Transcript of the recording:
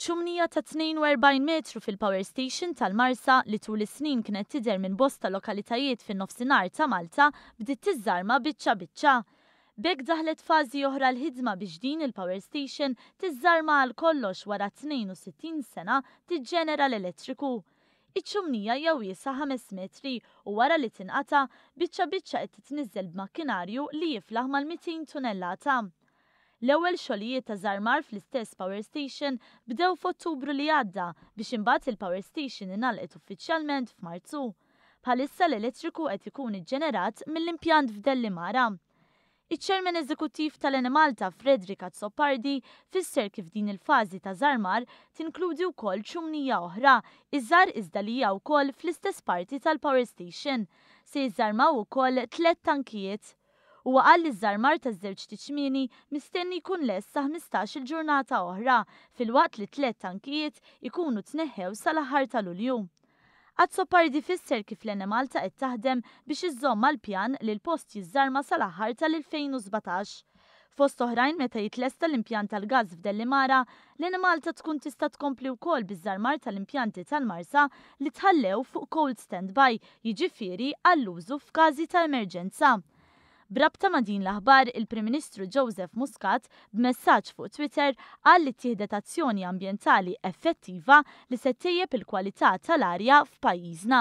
ċumnija ta' 42 metru fil-Power Station tal-Marsa li tul is-snin kienet tidher minn bosta lokalitajiet fin-nofsinhar ta' Malta bdiet tiżżarma biċċa biċċa. B'hekk daħlet fażi oħra l-ħidma biex din il-Power Station tiżżarma għal kollox wara 62 sena tiġġenera l-elettriku. Iċ-ċumnija hija wiesgħa 5 metri u wara li tinqata' biċċa biċċa qed titniżżel b'makkinarju li jiflaħ mal-200 tunellata. L-ewwel xogħlijiet ta' żarmar fl-istess Power Station bdew f'Ottubru li għadda biex imbagħad il-Power Station ingħalqet uffiċjalment f'Marzu. Bħalissa l-elettriku qed ikun iġġenerat mill-impjant f'Dellimara. Iċ-Chairman Eżekuttiv tal-Enemalta Frederica Zoppardi fisser kif din il-fażi ta' żarmar tinkludi wkoll ċumnija oħra iżgħar iżda li hija wkoll fl-istess parti tal-Power Station se jiżżarmaw ukoll 3 tankijiet. Huwa qal li ż-żarmar taż-żewġ tiċmini mistenni jkun lest sa 15-il ġurnata oħra filwaqt li 3 tankijiet ikunu tneħħew sal-aħħar ta' Lulju. Zoppardi fisser kif l-Enemalta qed taħdem biex iżżomm mal-pjan li l-post jiżżarma sal-aħħar tal-2017. Fost oħrajn meta jitlesta l-impjant tal-gaż f'Dellimara, l-Enemalta tkun tista' tkompli wkoll biż-żarmar tal-impjanti tal-Marsa li tħallew fuq cold standby, jiġifieri għall-użu f'każi ta' emerġenza. Brabta ma' din l-aħbar, il-Prim Ministru Joseph Muscat b'messaġġ fuq Twitter qal li ttieħdet azzjoni ambjentali effettiva li se tejjeb il-kwalità tal-arja f'pajjiżna.